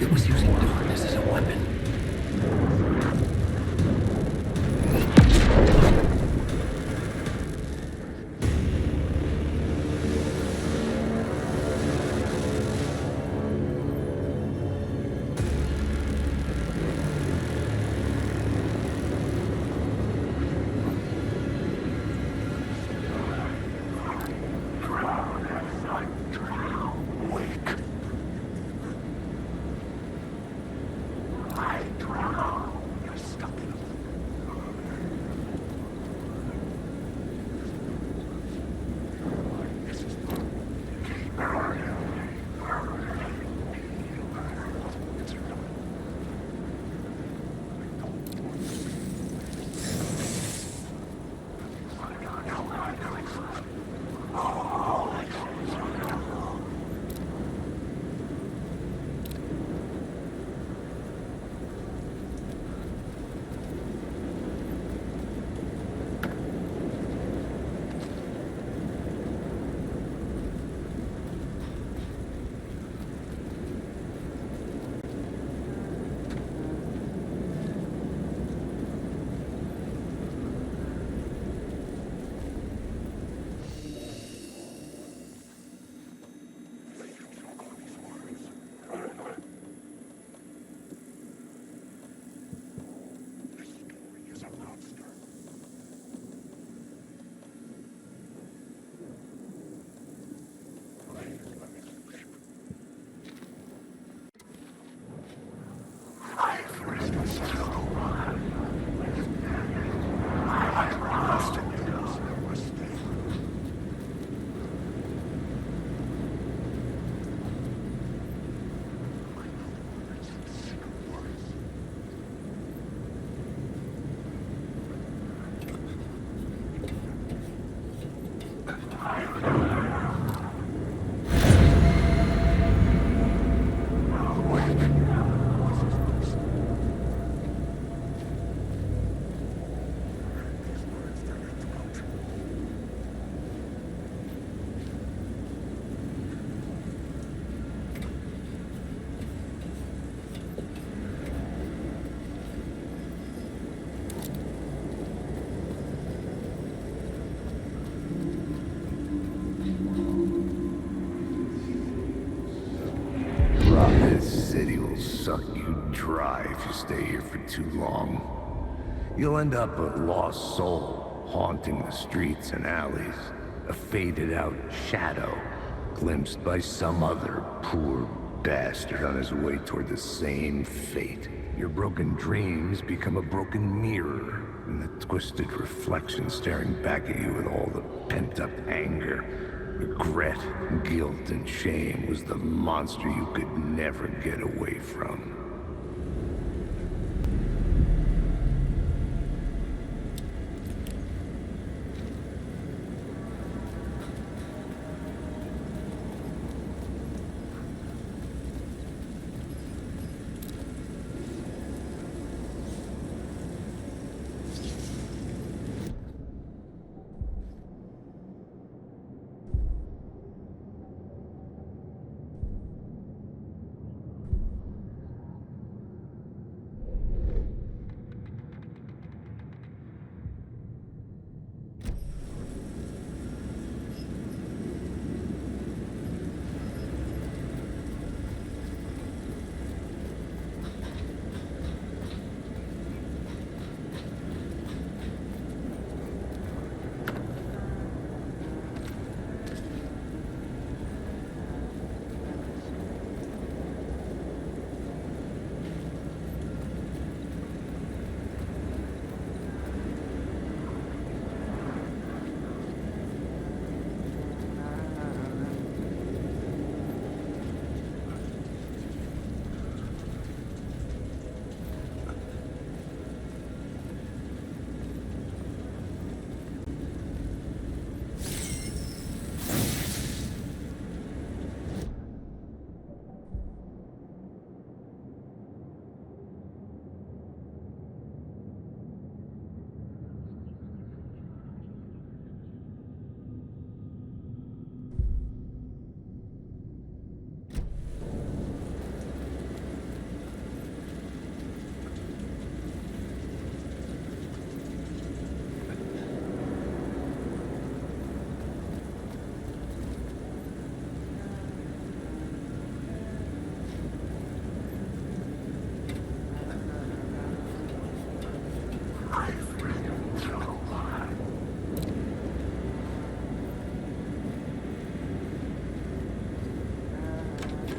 It was using darkness as a weapon. Suck you dry if you stay here for too long. You'll end up a lost soul, haunting the streets and alleys. A faded-out shadow, glimpsed by some other poor bastard on his way toward the same fate. Your broken dreams become a broken mirror, and the twisted reflection staring back at you with all the pent-up anger, regret, guilt, and shame was the monster you could never get away from.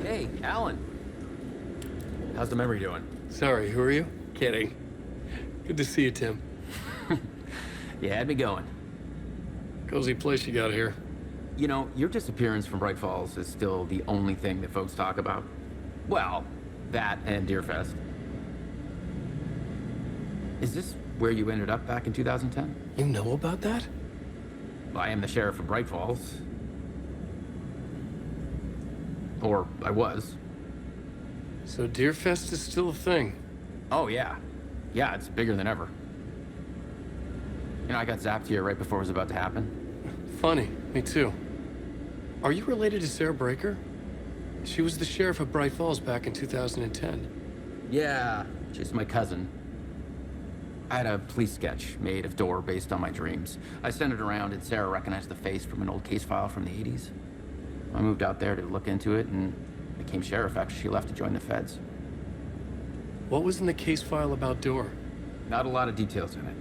Hey, Alan. How's the memory doing? Sorry, who are you? Kidding. Good to see you, Tim. You had me going. Cozy place you got here. You know, your disappearance from Bright Falls is still the only thing that folks talk about. Well, that and Deerfest. Is this where you ended up back in 2010? You know about that? I am the sheriff of Bright Falls. Or I was. So Deerfest is still a thing. Oh, yeah. Yeah, it's bigger than ever. You know, I got zapped here right before it was about to happen. Funny, me too. Are you related to Sarah Breaker? She was the sheriff of Bright Falls back in 2010. Yeah, she's my cousin. I had a police sketch made of Door based on my dreams. I sent it around and Sarah recognized the face from an old case file from the 80s. I moved out there to look into it and became sheriff after she left to join the feds. What was in the case file about Door? Not a lot of details in it.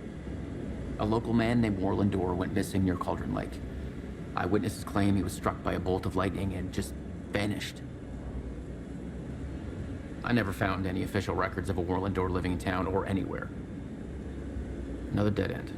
A local man named Warland Door went missing near Cauldron Lake. Eyewitnesses claim he was struck by a bolt of lightning and just vanished. I never found any official records of a Warland Door living in town or anywhere. Another dead end.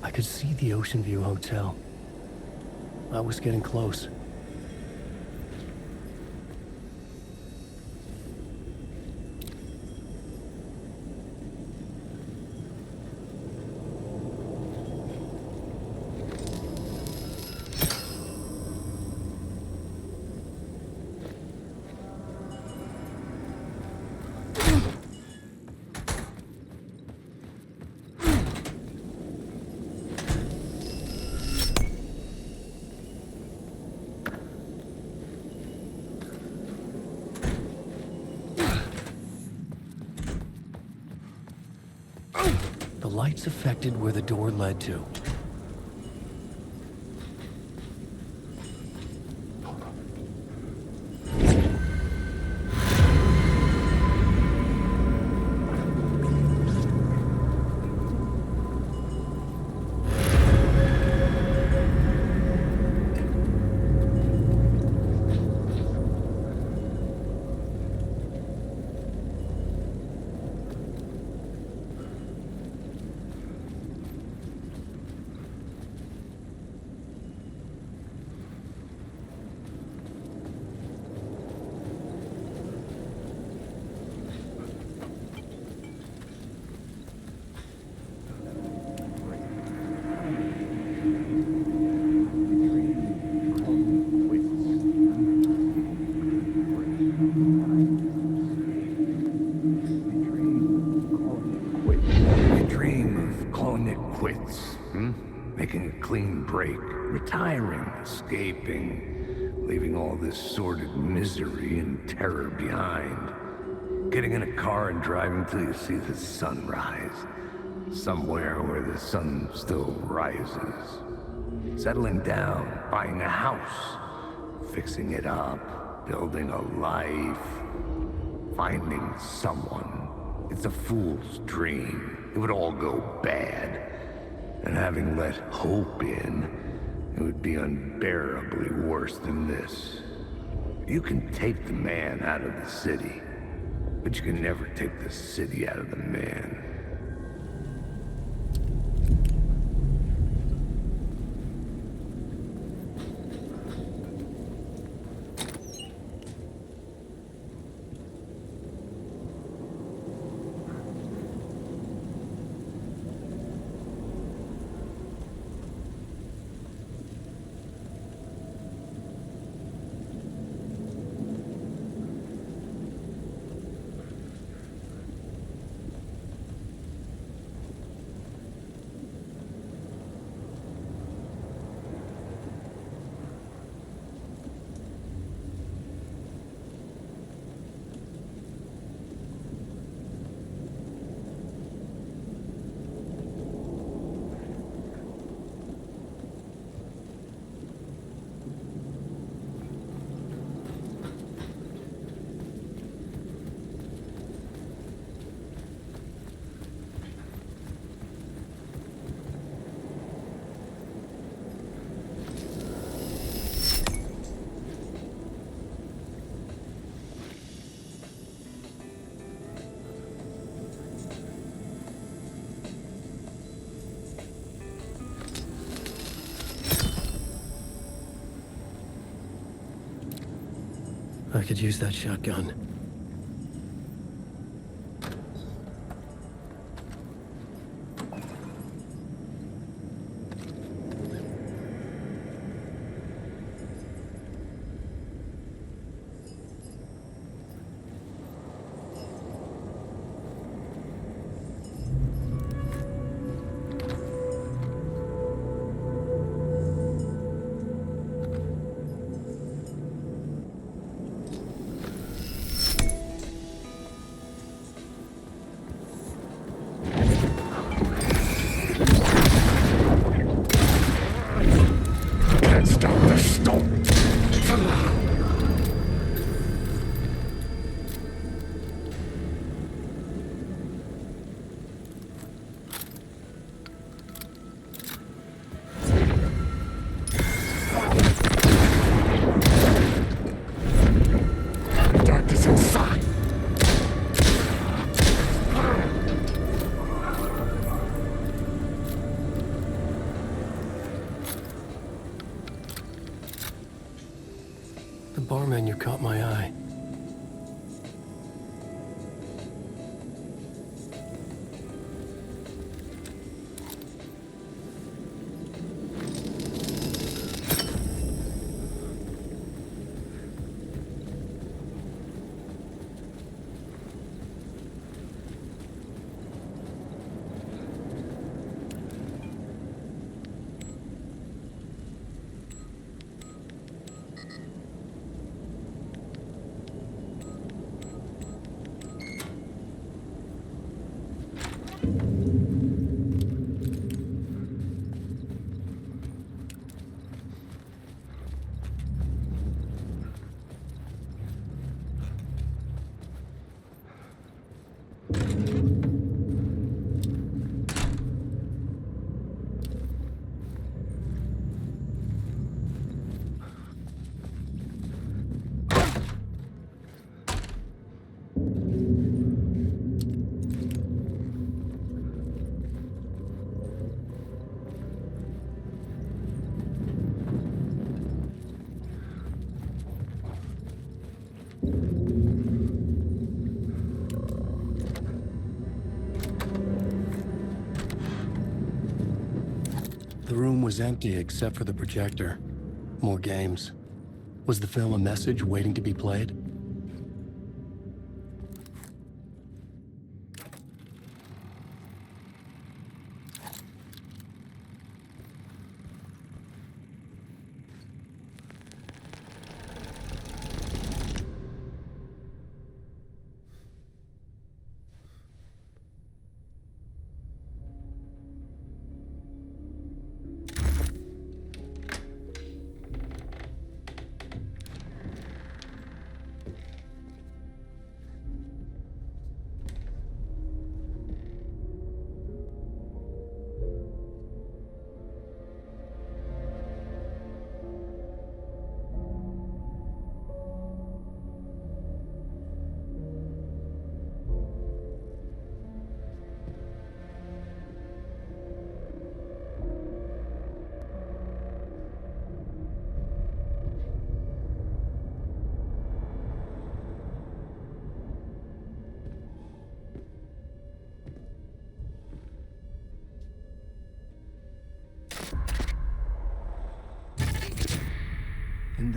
I could see the Ocean View Hotel. I was getting close. The lights affected where the door led to. Making a clean break, retiring, escaping, leaving all this sordid misery and terror behind. Getting in a car and driving till you see the sun rise. Somewhere where the sun still rises. Settling down, buying a house. Fixing it up, building a life. Finding someone. It's a fool's dream. It would all go bad. And having let hope in, it would be unbearably worse than this. You can take the man out of the city, but you can never take the city out of the man. I could use that shotgun. The bar menu caught my eye. The room was empty except for the projector. More games. Was the film a message waiting to be played?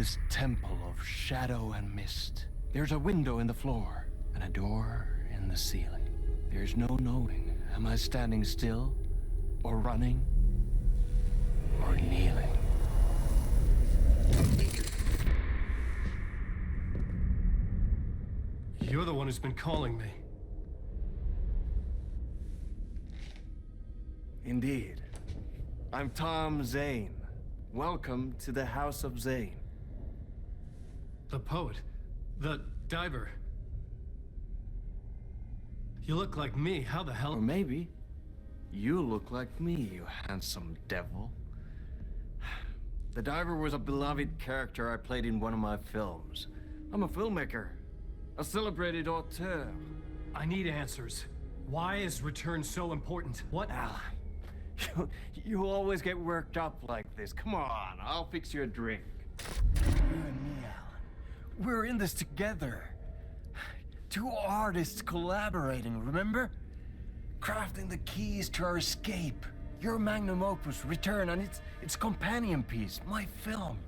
this temple of shadow and mist. There's a window in the floor and a door in the ceiling. There's no knowing, am I standing still, or running, or kneeling? You're the one who's been calling me. Indeed. I'm Tom Zane. Welcome to the House of Zane. The poet. The diver. You look like me. How the hell? Or maybe you look like me, you handsome devil. The diver was a beloved character I played in one of my films. I'm a filmmaker, a celebrated auteur. I need answers. Why is Return so important? What? Alan, you always get worked up like this. Come on, I'll fix you a drink. You and me, Alan. We're in this together. Two artists collaborating, remember? Crafting the keys to our escape. Your magnum opus, Return, and its companion piece, my film.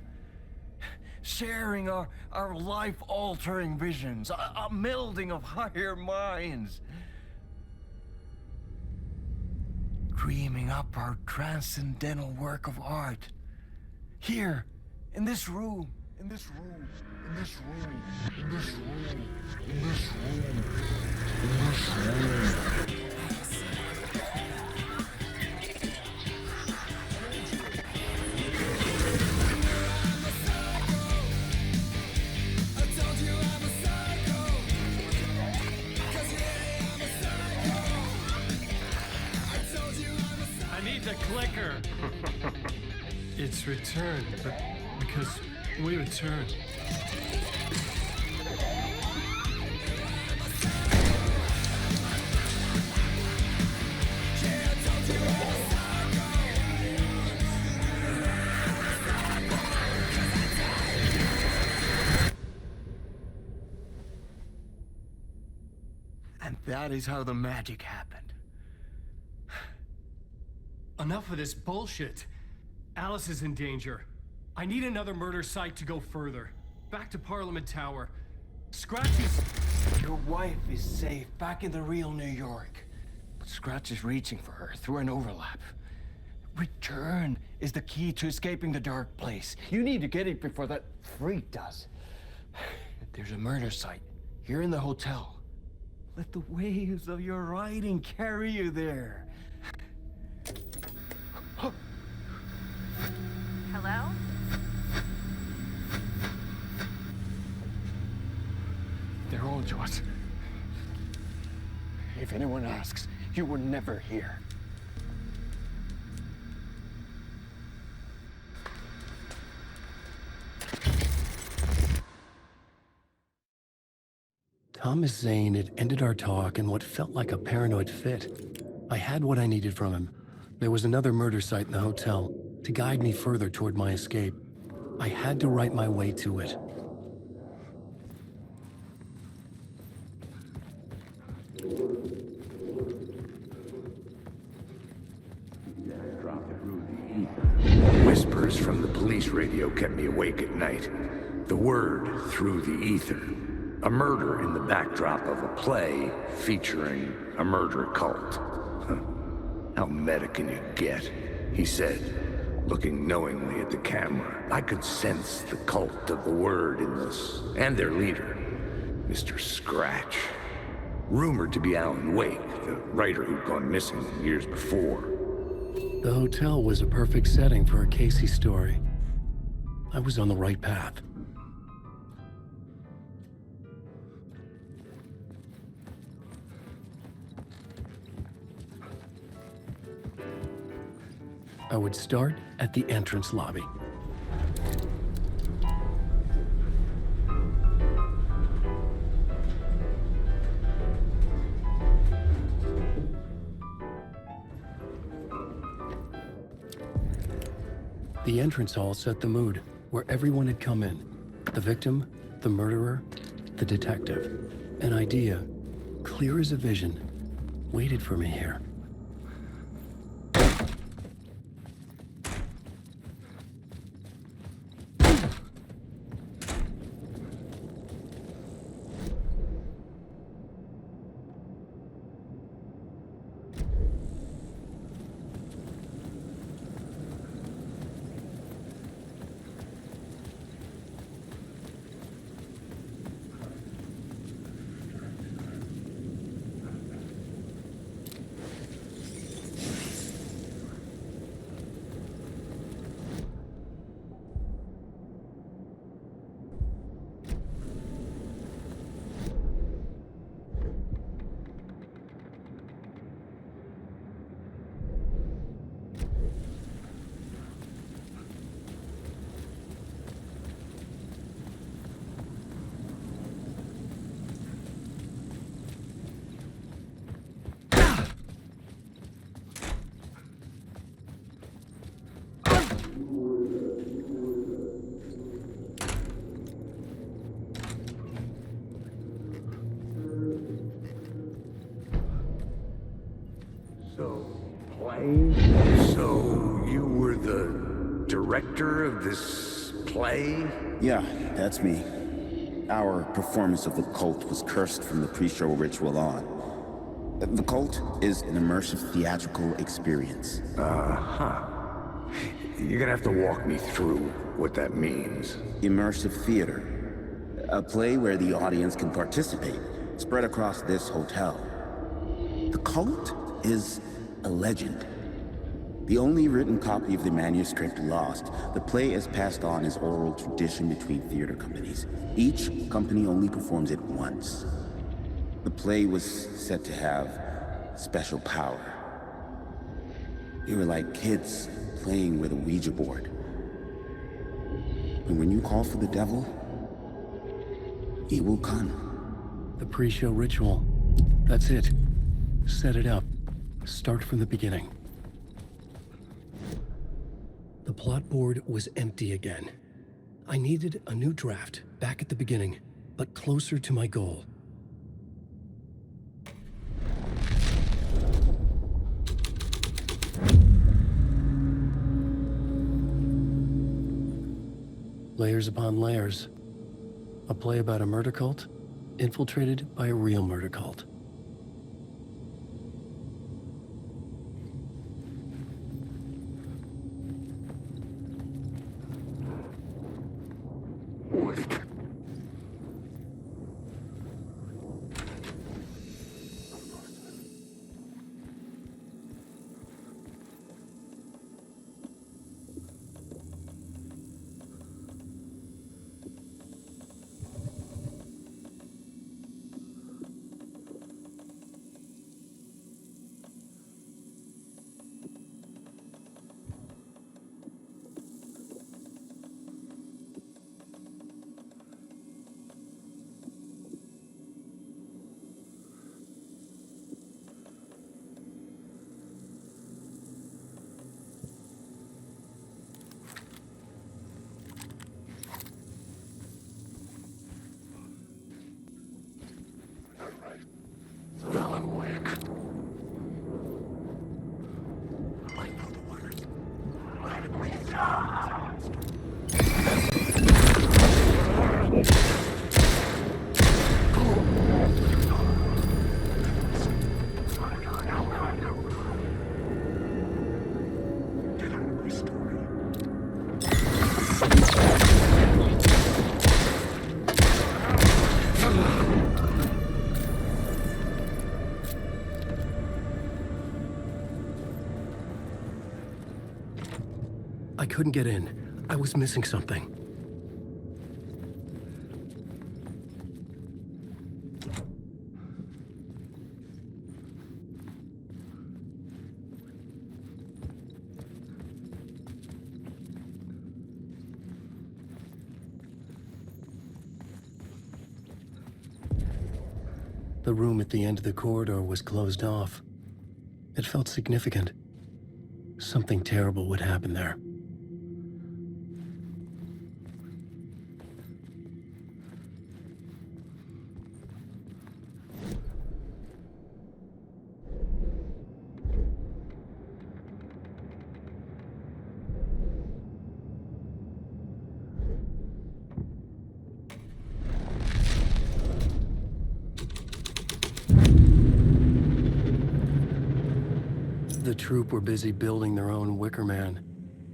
Sharing our life-altering visions, a melding of higher minds. Dreaming up our transcendental work of art. Here, in this room, in this room, in this room, in this room, in this room, in this room. The clicker. It's Return, but because we return. And that is how the magic happened. Enough of this bullshit. Alice is in danger. I need another murder site to go further. Back to Parliament Tower. Scratch is... Your wife is safe, back in the real New York. But Scratch is reaching for her through an overlap. Return is the key to escaping the dark place. You need to get it before that freak does. There's a murder site here in the hotel. Let the waves of your writing carry you there. Hello? They're all yours. If anyone asks, you were never here. Thomas Zane had ended our talk in what felt like a paranoid fit. I had what I needed from him. There was another murder site in the hotel to guide me further toward my escape. I had to write my way to it. Whispers from the police radio kept me awake at night. The word through the ether. A murder in the backdrop of a play featuring a murder cult. How meta can you get? He said, looking knowingly at the camera. I could sense the cult of the word in this, and their leader, Mr. Scratch. Rumored to be Alan Wake, the writer who'd gone missing years before. The hotel was a perfect setting for a Casey story. I was on the right path. I would start at the entrance lobby. The entrance hall set the mood, where everyone had come in. The victim, the murderer, the detective. An idea, clear as a vision, waited for me here. So, you were the director of this play? Yeah, that's me. Our performance of the cult was cursed from the pre-show ritual on. The cult is an immersive theatrical experience. You're gonna have to walk me through what that means. Immersive theater. A play where the audience can participate, spread across this hotel. The cult is a legend. The only written copy of the manuscript lost, the play is passed on as oral tradition between theater companies. Each company only performs it once. The play was said to have special power. We were like kids playing with a Ouija board. And when you call for the devil, he will come. The pre-show ritual. That's it. Set it up. Start from the beginning. The plot board was empty again. I needed a new draft, back at the beginning, but closer to my goal. Layers upon layers. A play about a murder cult, infiltrated by a real murder cult. I couldn't get in. I was missing something. The room at the end of the corridor was closed off. It felt significant. Something terrible would happen there. The troupe were busy building their own Wicker Man,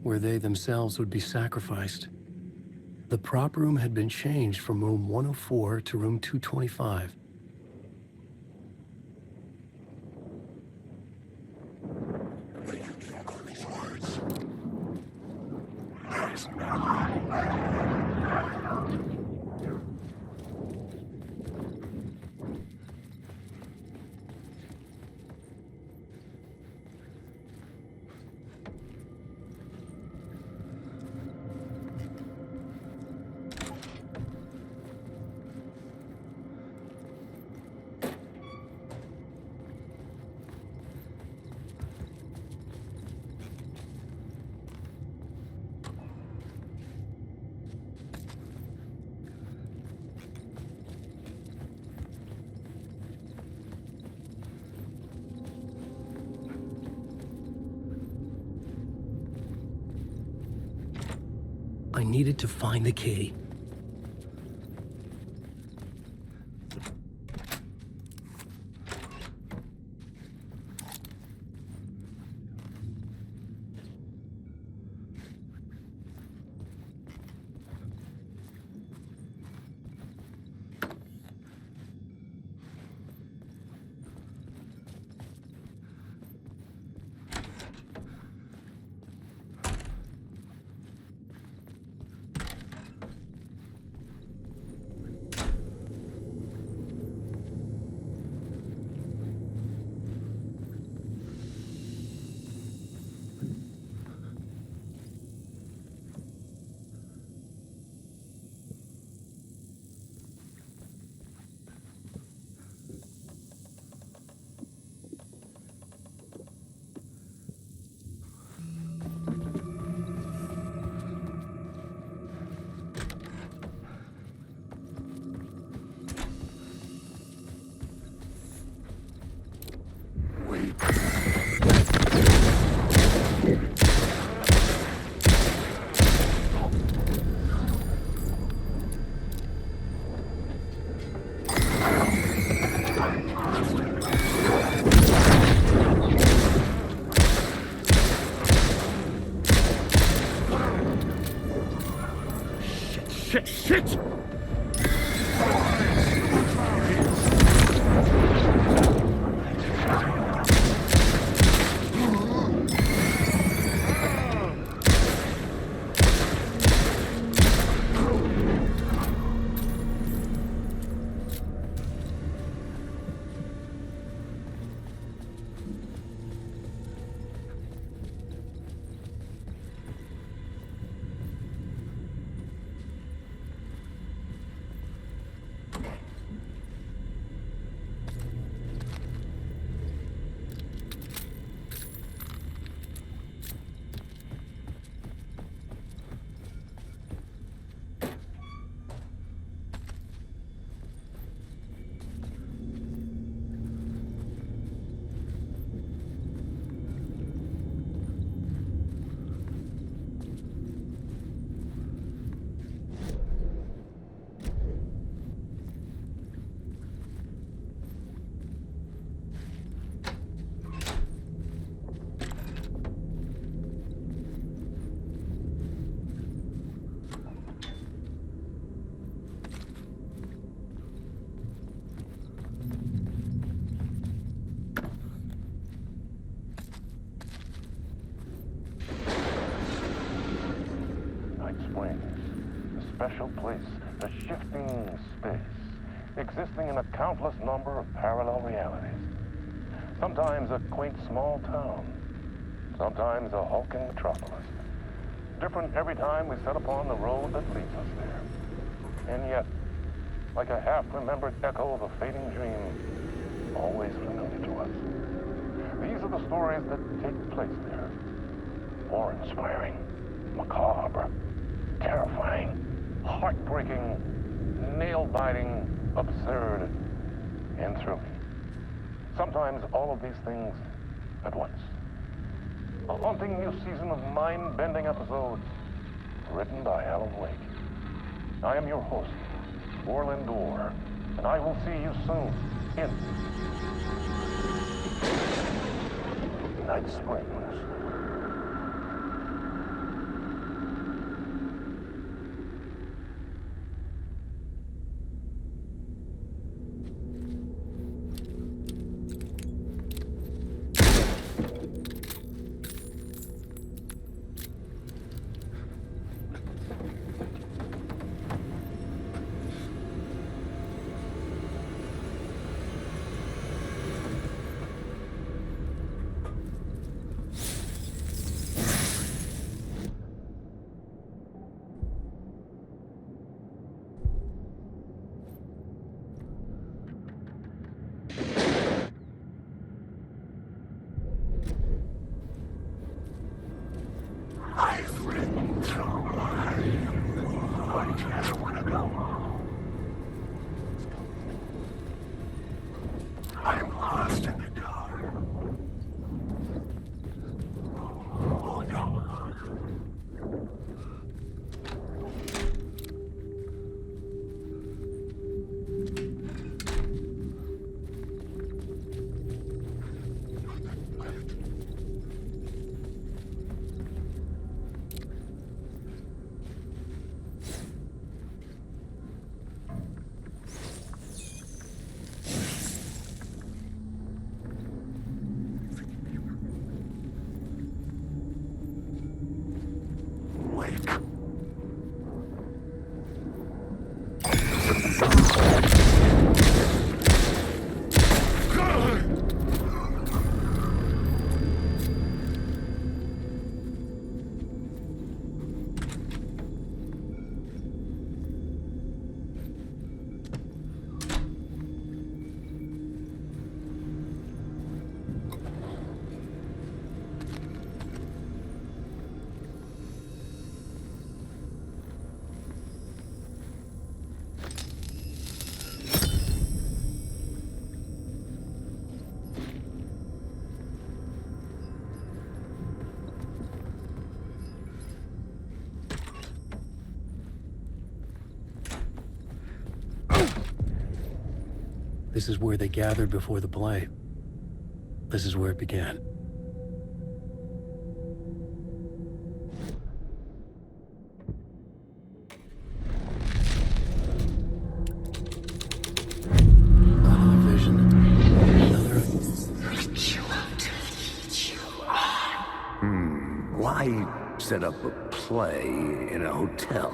where they themselves would be sacrificed. The prop room had been changed from room 104 to room 225. I needed to find the key. Shit! Special place, a shifting space, existing in a countless number of parallel realities. Sometimes a quaint small town, sometimes a hulking metropolis. Different every time we set upon the road that leads us there. And yet, like a half-remembered echo of a fading dream, always familiar to us. These are the stories that take place there. Awe-inspiring, macabre, terrifying, heartbreaking, nail-biting, absurd, and thrilling. Sometimes all of these things at once. A haunting new season of mind-bending episodes written by Alan Wake. I am your host, Orland Orr, and I will see you soon in Night Springs. this is where they gathered before the play. This is where it began. Another vision. Another... Why set up a play in a hotel?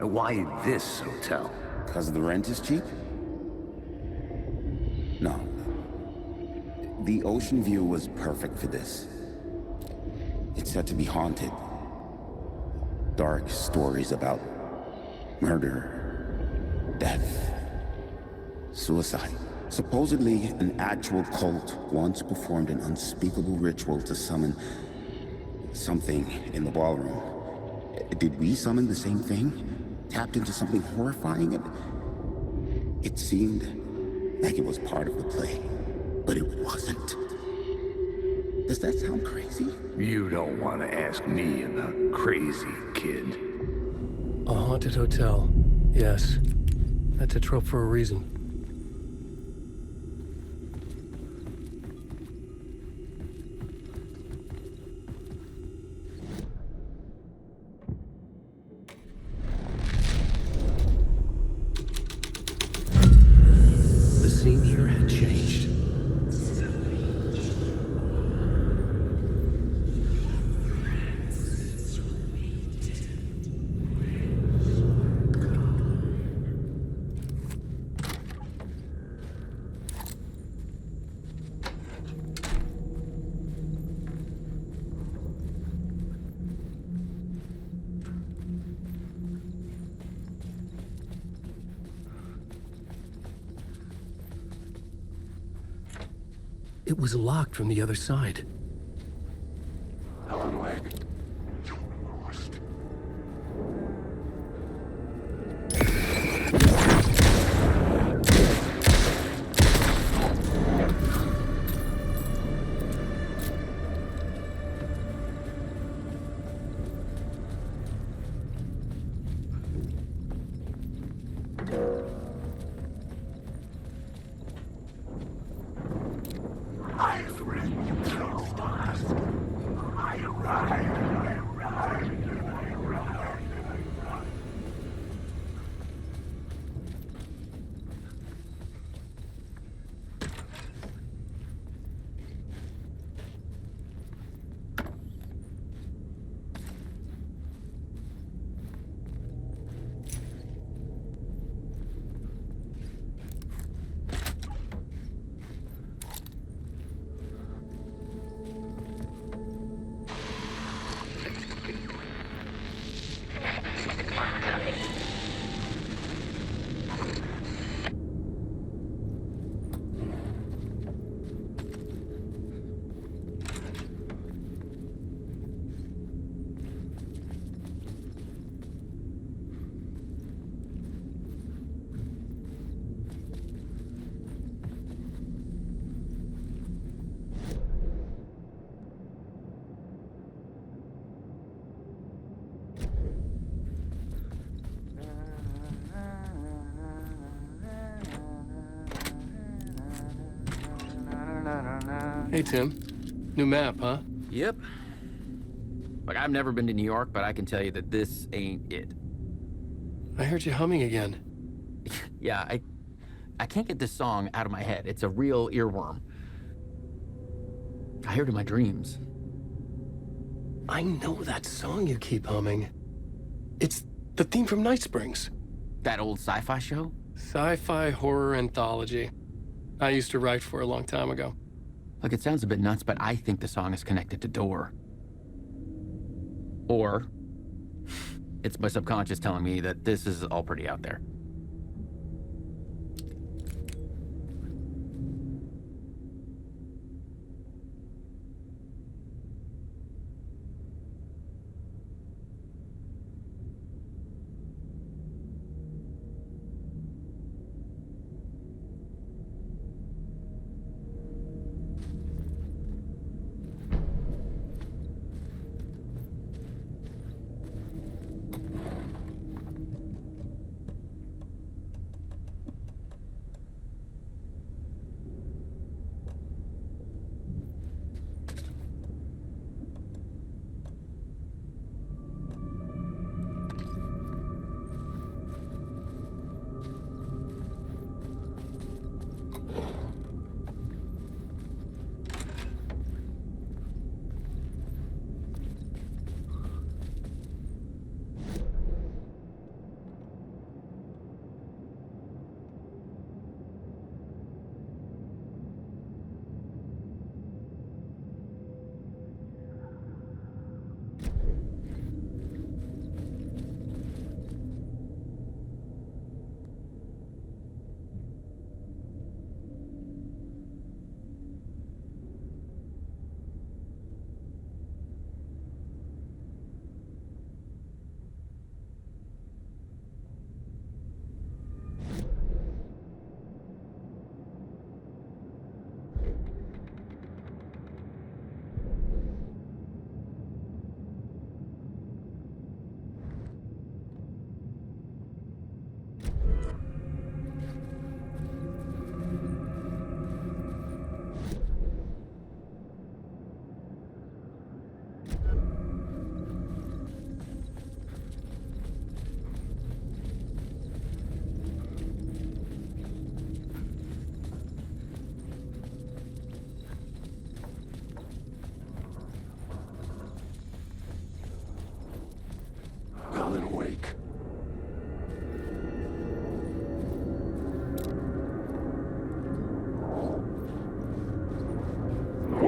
Why this hotel? Because the rent is cheap? No. The ocean view was perfect for this. It's said to be haunted. Dark stories about murder, death, suicide. Supposedly, an actual cult once performed an unspeakable ritual to summon something in the ballroom. Did we summon the same thing? Tapped into something horrifying? It seemed like it was part of the play, but it wasn't. Does that sound crazy? You don't want to ask me about crazy, kid. A haunted hotel. Yes. That's a trope for a reason. The scene here had changed. It was locked from the other side. Hey, Tim. New map, huh? Yep. Like, I've never been to New York, but I can tell you that this ain't it. I heard you humming again. Yeah, I can't get this song out of my head. It's a real earworm. I hear it in my dreams. I know that song you keep humming. It's the theme from Night Springs. That old sci-fi show? Sci-fi horror anthology. I used to write for a long time ago. Look, it sounds a bit nuts, but I think the song is connected to Door. Or it's my subconscious telling me that this is all pretty out there.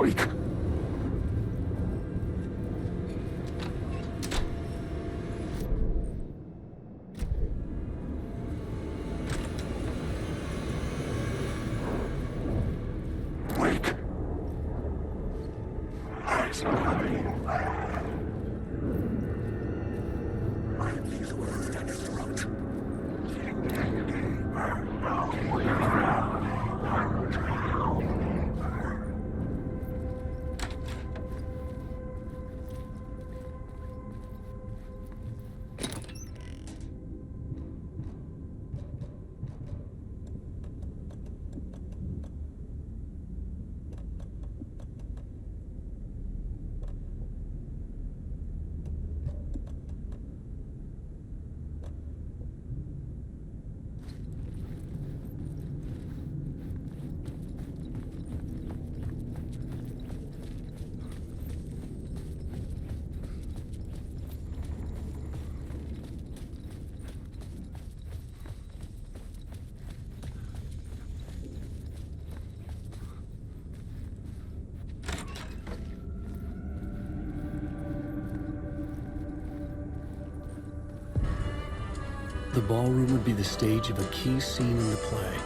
Wait. Wait. It's coming. I feel words down your throat. The ballroom would be the stage of a key scene in the play.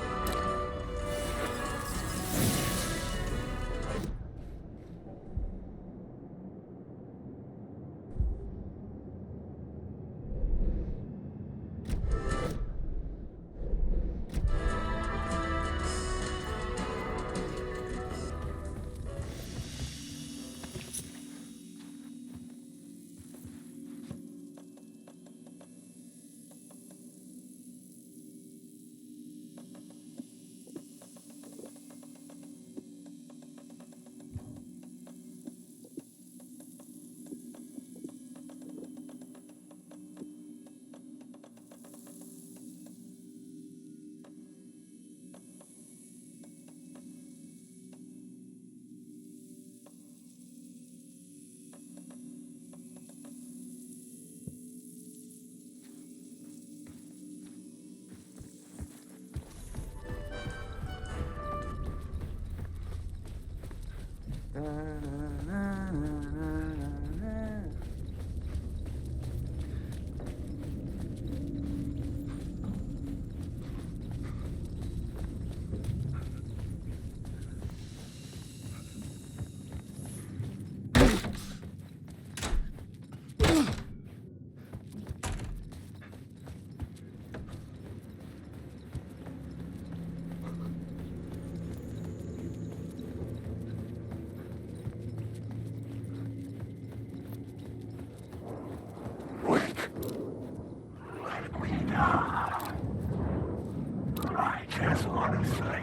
I just want to say.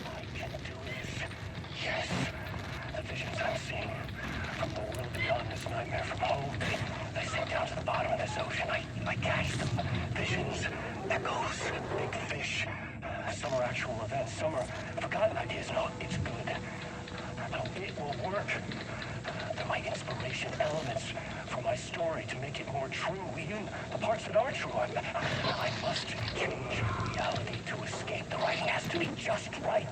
I can do this. Yes. The visions I'm seeing from the world beyond this nightmare from home. They sink down to the bottom of this ocean. I catch them. Visions, echoes, big fish. Some are actual events, some are forgotten ideas. No, it's good. No, it will work. They're my inspiration, elements for my story to make it more true. Even the parts that aren't true. I must change reality to escape. The writing has to be just right,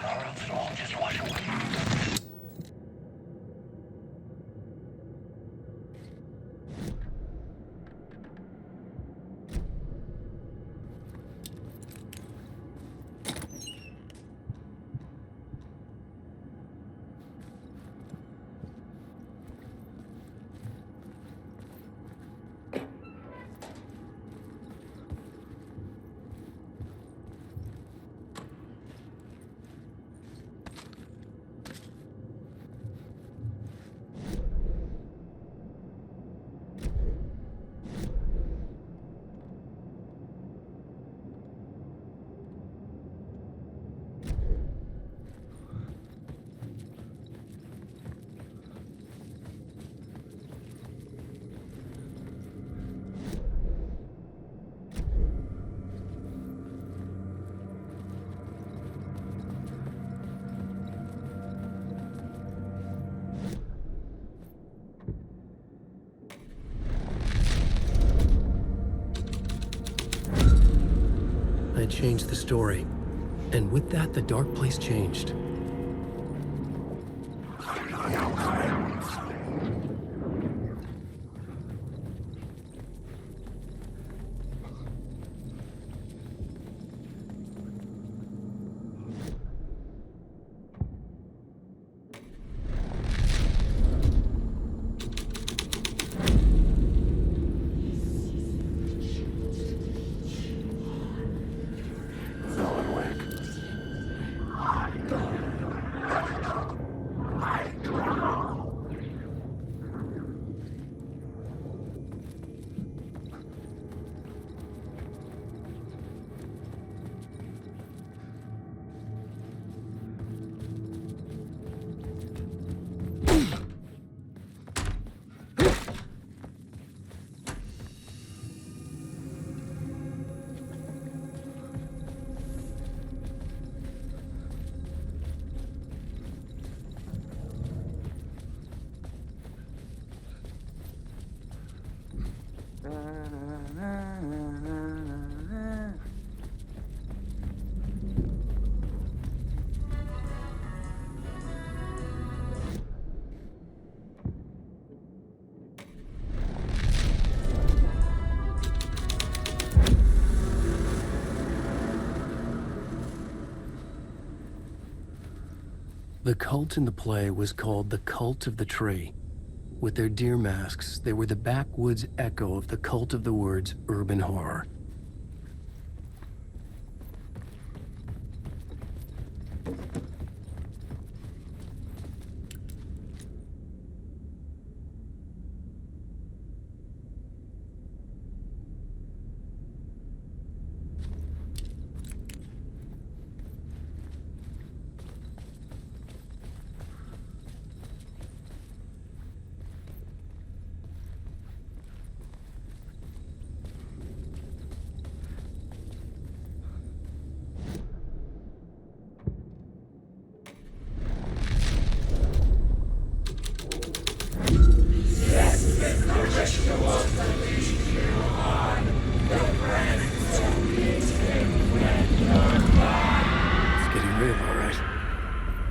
or else it'll all just wash away. I had changed the story. And with that, the dark place changed. The cult in the play was called the Cult of the Tree. With their deer masks, they were the backwoods echo of the cult of the woods urban horror.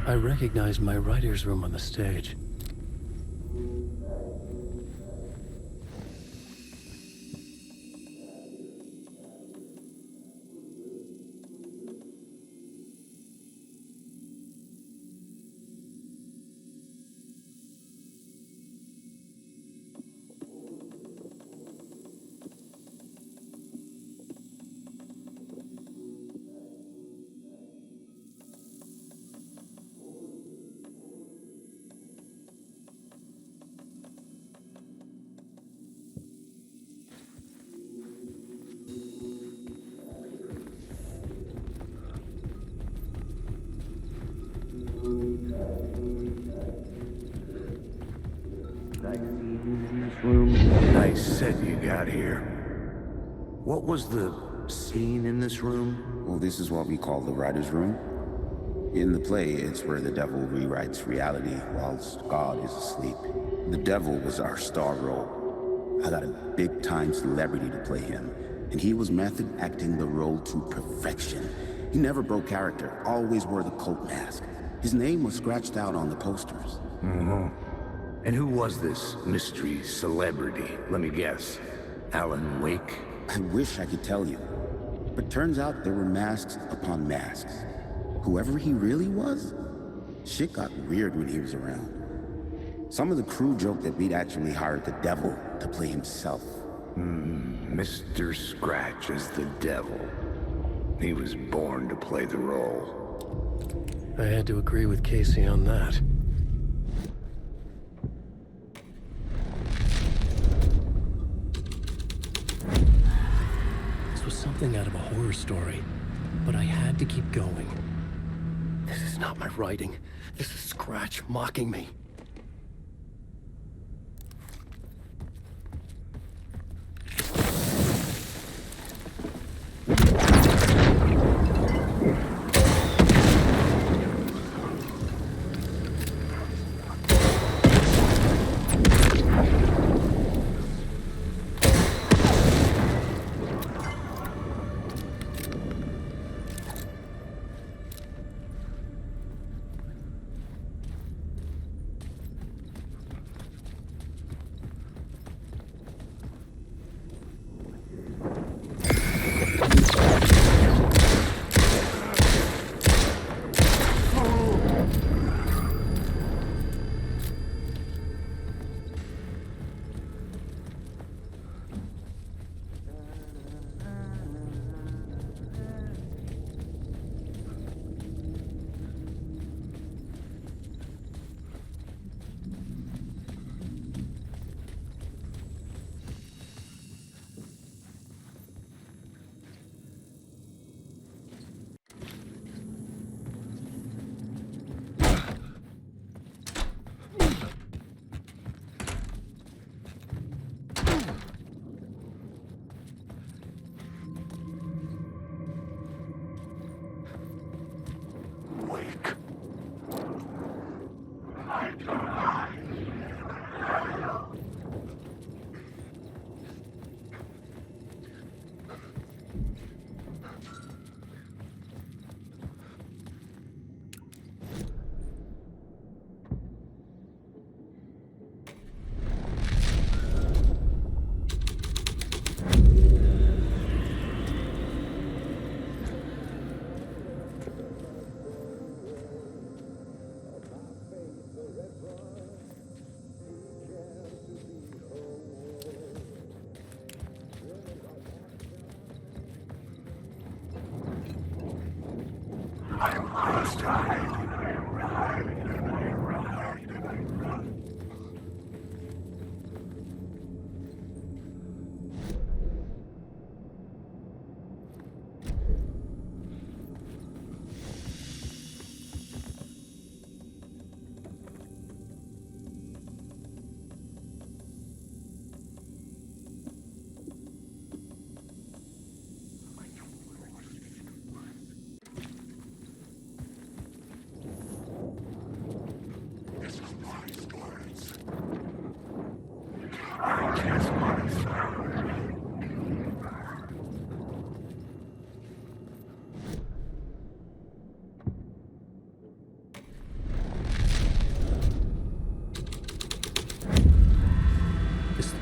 I recognized my writer's room on the stage. Nice set you got here. What was the scene in this room? Well, this is what we call the writer's room. In the play, it's where the devil rewrites reality whilst God is asleep. The devil was our star role. I got a big-time celebrity to play him, and he was method acting the role to perfection. He never broke character, always wore the cult mask. His name was scratched out on the posters. Mm-hmm. And who was this mystery celebrity? Let me guess. Alan Wake? I wish I could tell you. But turns out there were masks upon masks. Whoever he really was, shit got weird when he was around. Some of the crew joked that we'd actually hired the devil to play himself. Mr. Scratch as the devil. He was born to play the role. I had to agree with Casey on that. This was something out of a horror story, but I had to keep going. This is not my writing. This is Scratch mocking me.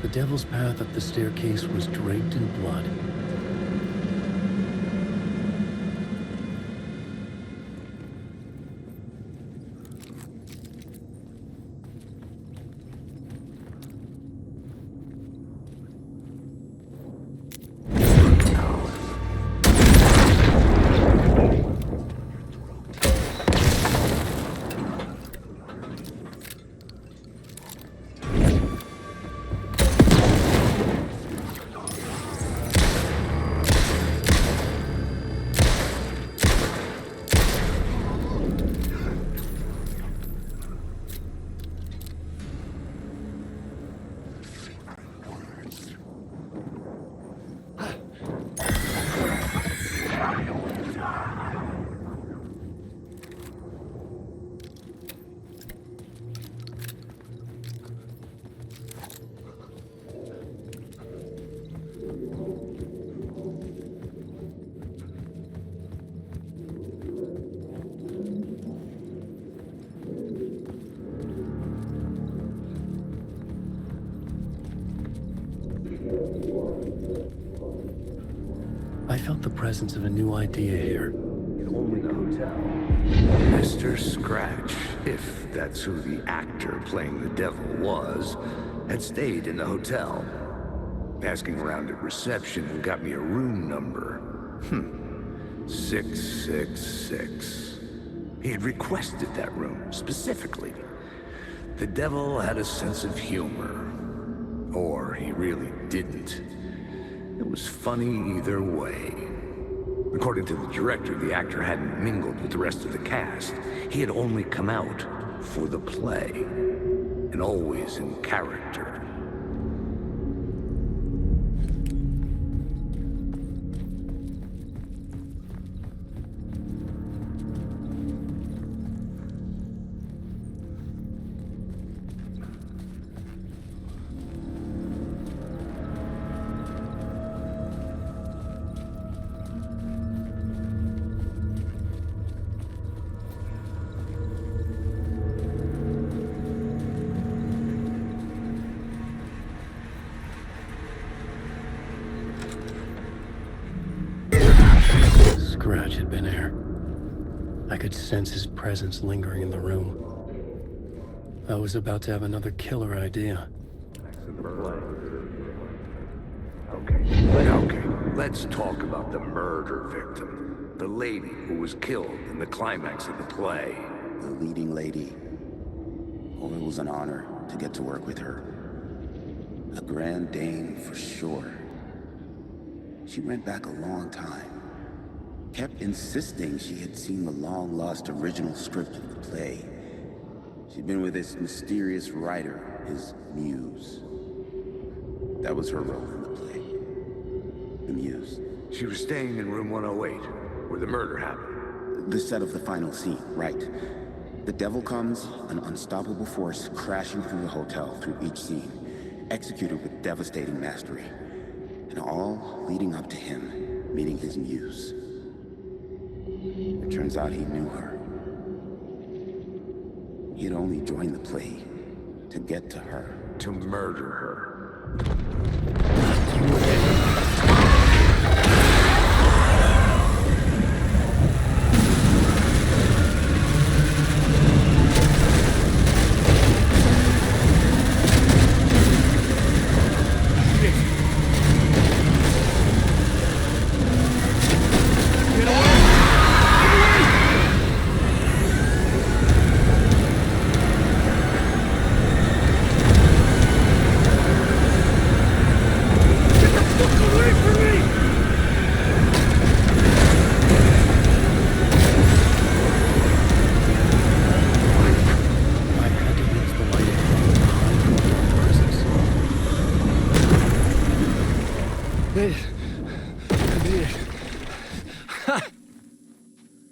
The devil's path up the staircase was draped in blood. I felt the presence of a new idea here. Only the hotel. Mr. Scratch, if that's who the actor playing the devil was, had stayed in the hotel. Asking around at reception got me a room number. 666. He had requested that room, specifically. The devil had a sense of humor. Or he really didn't. It was funny either way. According to the director, the actor hadn't mingled with the rest of the cast. He had only come out for the play, and always in character. Scratch had been here. I could sense his presence lingering in the room. I was about to have another killer idea. Okay, let's talk about the murder victim. The lady who was killed in the climax of the play. The leading lady. Oh, it was an honor to get to work with her. A grand dame for sure. She went back a long time. Kept insisting she had seen the long-lost original script of the play. She'd been with this mysterious writer, his muse. That was her role in the play. The muse. She was staying in room 108, where the murder happened. The set of the final scene, right. The devil comes, an unstoppable force crashing through the hotel through each scene, executed with devastating mastery. And all leading up to him meeting his muse. It turns out he knew her. He had only joined the play to get to her. To murder her.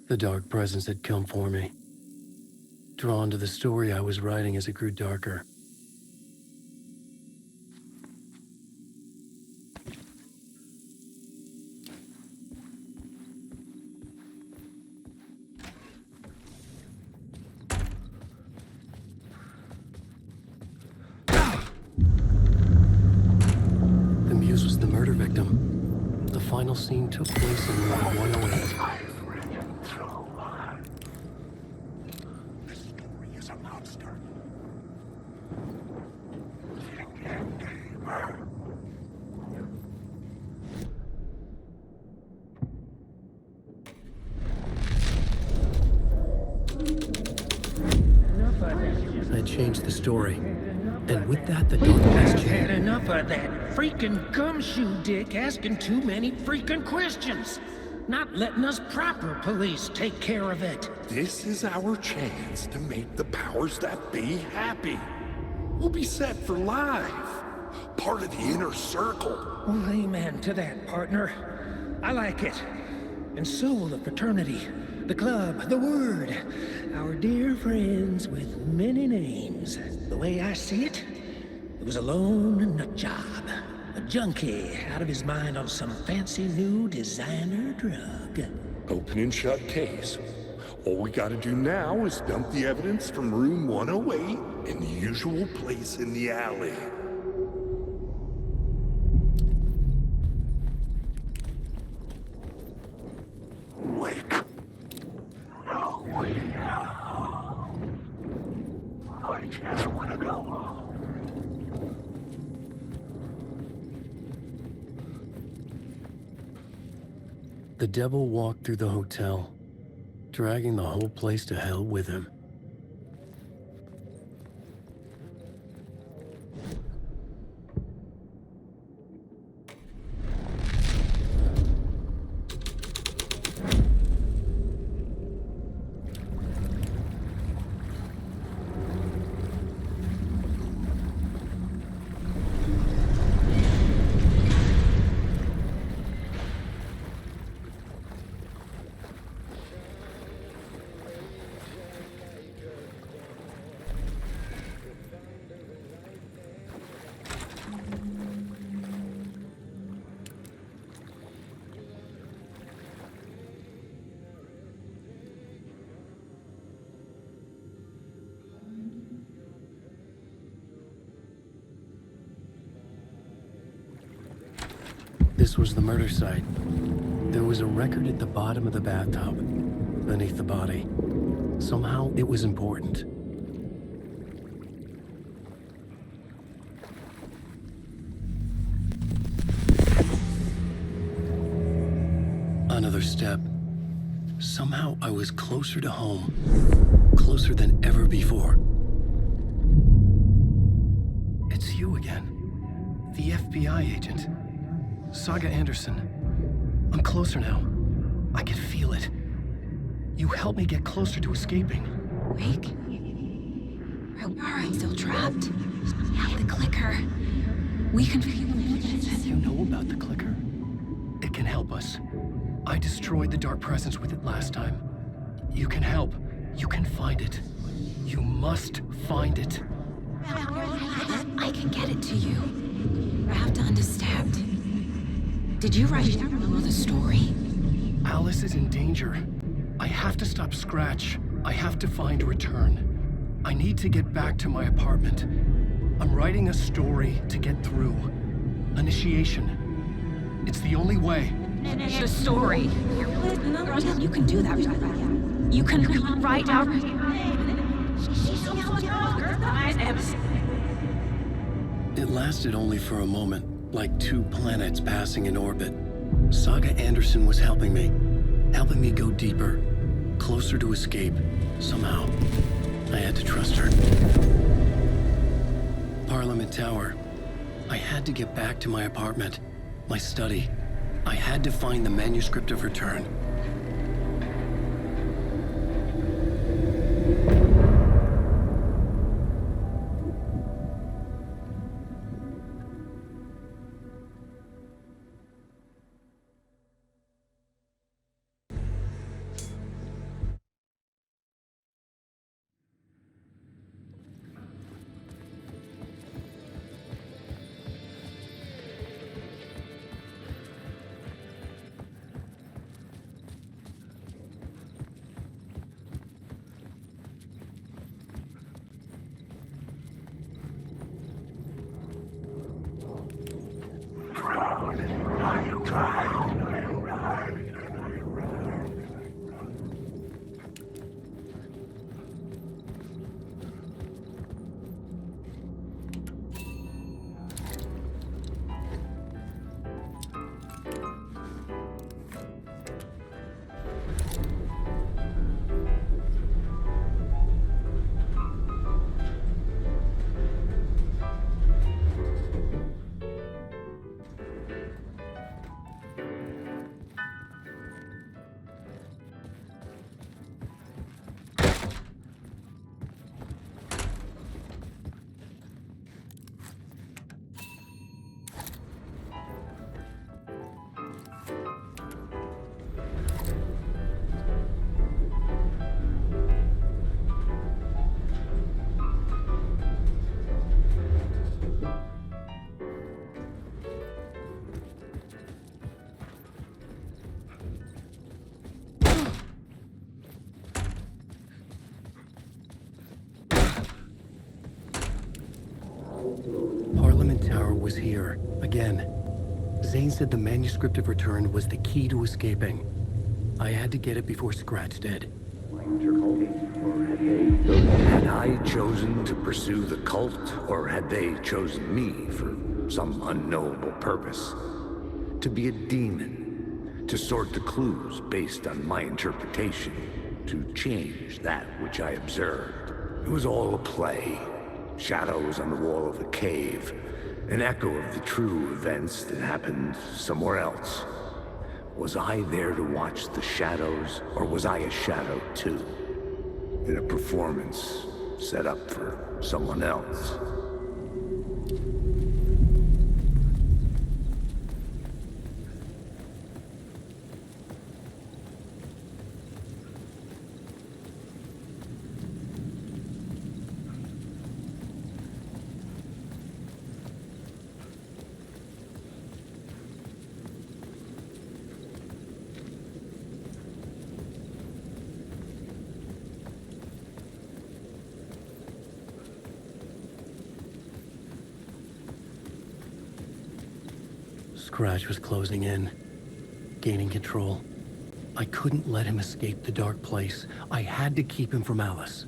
The dark presence had come for me. Drawn to the story I was writing as it grew darker. The muse was the murder victim. The final scene took place in room 108. I changed the story. And with that, the darkness I've had changed. enough of that freaking gumshoe dick asking too many freaking questions. Not letting us proper police take care of it. This is our chance to make the powers that be happy. We'll be set for life. Part of the inner circle. Well, amen to that, partner. I like it. And so will the fraternity, the club, the word. Our dear friends with many names. The way I see it, it was a lone nut job. A junkie out of his mind on some fancy new designer drug. Open and shut case. All we gotta do now is dump the evidence from room 108 in the usual place in the alley. Wake. I just wanna go. The devil walked through the hotel, dragging the whole place to hell with him. This was the murder site. There was a record at the bottom of the bathtub, beneath the body. Somehow, it was important. Another step. Somehow, I was closer to home. Closer than ever before. It's you again. The FBI agent. Saga Anderson. I'm closer now. I can feel it. You helped me get closer to escaping. Wake? Or are I still trapped? I have the clicker. We can feel it. You know about the clicker. It can help us. I destroyed the dark presence with it last time. You can help. You can find it. You must find it. I can get it to you. I have to understand. Did you write down the story? Alice is in danger. I have to stop Scratch. I have to find Return. I need to get back to my apartment. I'm writing a story to get through. Initiation. It's the only way. The story. You can do that. You can write out. It lasted only for a moment, like two planets passing in orbit. Saga Anderson was helping me go deeper, closer to escape, somehow. I had to trust her. Parliament Tower. I had to get back to my apartment, my study. I had to find the manuscript of Return. Tower was here, again. Zane said the Manuscript of Return was the key to escaping. I had to get it before Scratch did. Had I chosen to pursue the cult, or had they chosen me for some unknowable purpose? To be a demon, to sort the clues based on my interpretation, to change that which I observed. It was all a play. Shadows on the wall of the cave, an echo of the true events that happened somewhere else. Was I there to watch the shadows, or was I a shadow too? In a performance set up for someone else? Scratch was closing in, gaining control. I couldn't let him escape the dark place. I had to keep him from Alice.